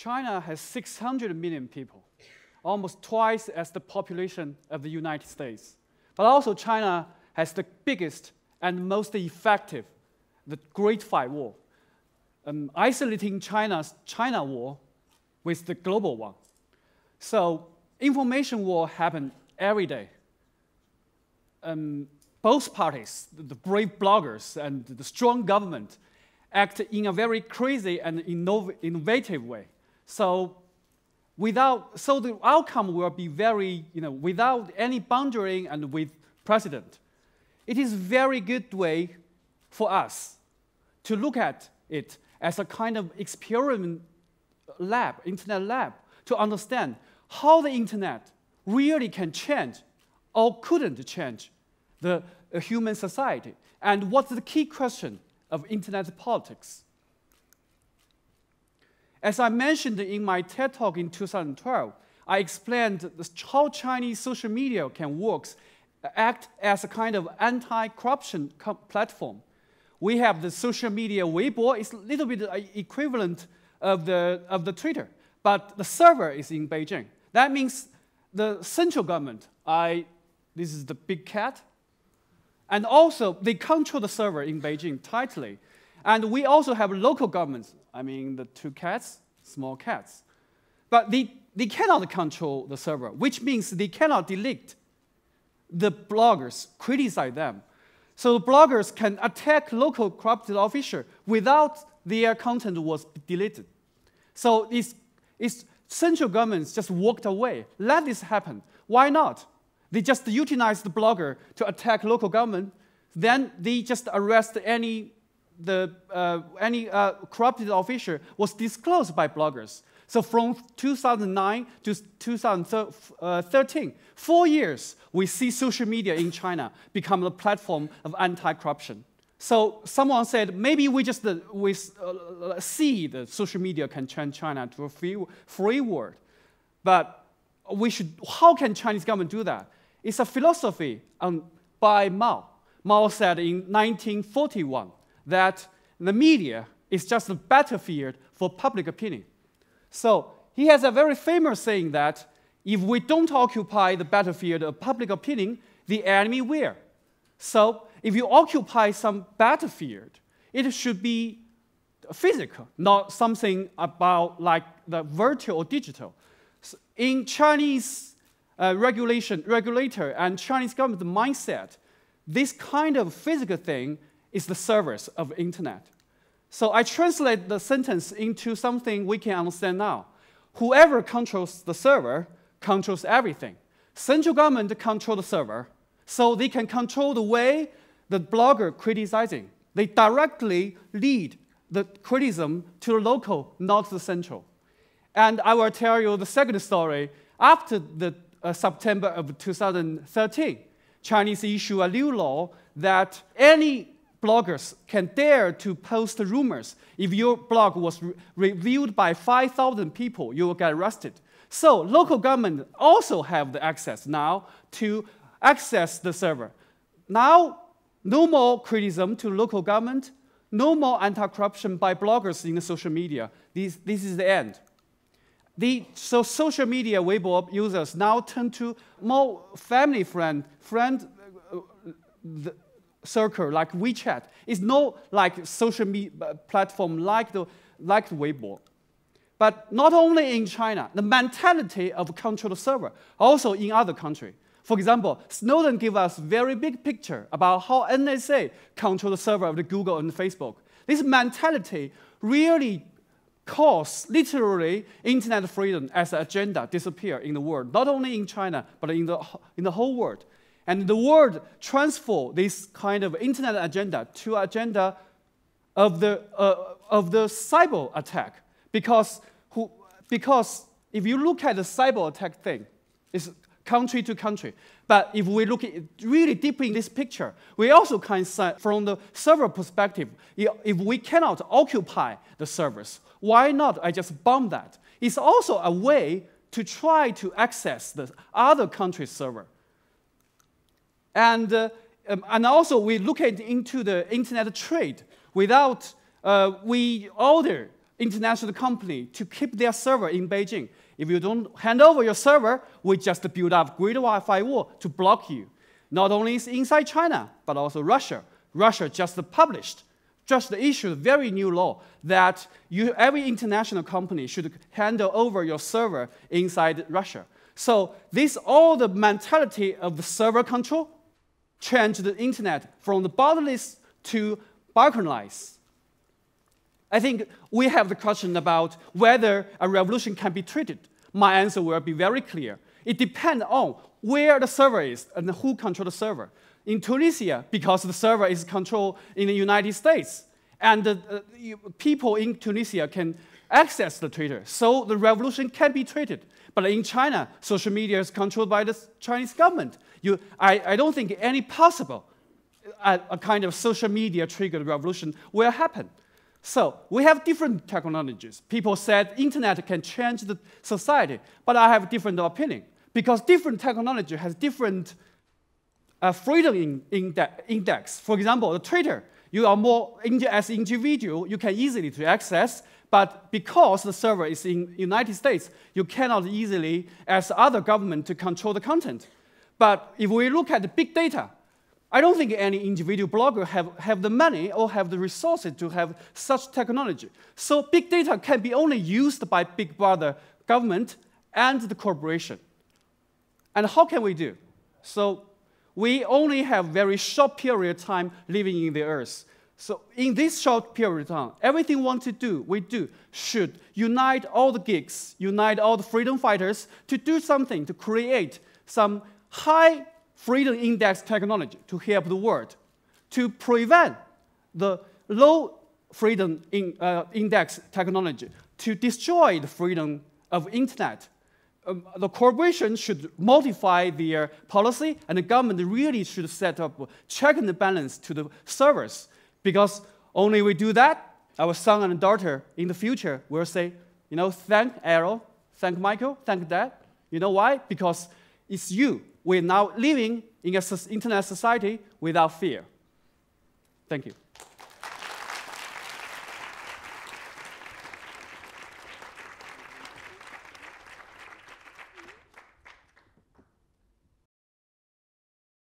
China has 600 million people, almost twice as the population of the United States. But also China has the biggest and most effective, the Great Firewall, isolating China's China war with the global one. So information war happen every day. Both parties, the brave bloggers and the strong government, act in a very crazy and innovative way. So the outcome will be very, without any boundary and with precedent. It is a very good way for us to look at it as a kind of experiment lab, internet lab, to understand how the internet really can change or couldn't change the human society, and what's the key question of internet politics. As I mentioned in my TED Talk in 2012, I explained how Chinese social media can act as a kind of anti-corruption platform. We have the social media Weibo, it's a little bit equivalent of the Twitter, but the server is in Beijing. That means the central government, this is the big cat, and also they control the server in Beijing tightly. And we also have local governments, I mean the two cats, small cats. But they cannot control the server, which means they cannot delete the bloggers, criticize them. So the bloggers can attack local corrupted officials without their content was deleted. So it's central governments just walked away. Let this happen. Why not? They just utilize the blogger to attack local government. Then they just arrest any corrupted official was disclosed by bloggers. So from 2009 to 2013, 4 years, we see social media in China become a platform of anti-corruption. So someone said, maybe we just see that social media can change China to a free world. But how can Chinese government do that? It's a philosophy by Mao. Mao said in 1941 that the media is just a battlefield for public opinion. So he has a very famous saying that if we don't occupy the battlefield of public opinion, the enemy will. So if you occupy some battlefield, it should be physical, not something about like the virtual or digital. So in Chinese regulator and Chinese government mindset, this kind of physical thing is the service of internet. So I translate the sentence into something we can understand now. Whoever controls the server controls everything. Central government control the server, so they can control the way the blogger criticizing. They directly lead the criticism to the local, not the central. And I will tell you the second story. After the September of 2013, Chinese issue a new law that any bloggers can dare to post rumors. If your blog was reviewed by 5,000 people, you will get arrested. So local government also have the access now to access the server. Now, no more criticism to local government, no more anti-corruption by bloggers in the social media. This is the end. So social media Weibo users now turn to more family friend circle like WeChat. It's no like social media platform like the Weibo. But not only in China, the mentality of control the server, also in other countries. For example, Snowden gave us very big picture about how NSA control the server of the Google and Facebook. This mentality really caused literally internet freedom as an agenda disappear in the world, not only in China, but in the whole world. And the world transfer this kind of internet agenda to agenda of the cyber attack. Because if you look at the cyber attack thing, it's country to country. But if we look at really deeply in this picture, we also can say from the server perspective, if we cannot occupy the servers, why not I just bomb that? It's also a way to try to access the other country's server. And also we look into the internet trade. Without we order international company to keep their server in Beijing. If you don't hand over your server, we just build up Great Wi-Fi wall to block you. Not only is inside China, but also Russia. Russia just issued a very new law that every international company should handle over your server inside Russia. So all the mentality of the server control changed the internet from the borderless to balkanized. I think we have the question about whether a revolution can be treated. My answer will be very clear. It depends on where the server is and who controls the server. In Tunisia, because the server is controlled in the United States, and people in Tunisia can access the Twitter, so the revolution can be treated. But in China, social media is controlled by the Chinese government. I don't think any possible a kind of social media triggered revolution will happen. So we have different technologies. People said internet can change the society, but I have a different opinion because different technology has different freedom index. For example, the Twitter, you are more as individual, you can easily to access, but because the server is in United States, you cannot easily, as other government, to control the content. But if we look at the big data, I don't think any individual blogger have the money or have the resources to have such technology. So big data can be only used by big brother government and the corporation. And how can we do? So we only have very short period of time living in the earth. So in this short period of time, everything we do should unite all the geeks, unite all the freedom fighters to do something, to create some high freedom index technology to help the world, to prevent the low freedom index technology, to destroy the freedom of internet. The corporation should modify their policy, and the government really should set up a check and balance to the servers. Because only we do that, our son and daughter in the future will say, thank Errol, thank Michael, thank Dad. You know why? Because it's you. We're now living in an internet society without fear. Thank you.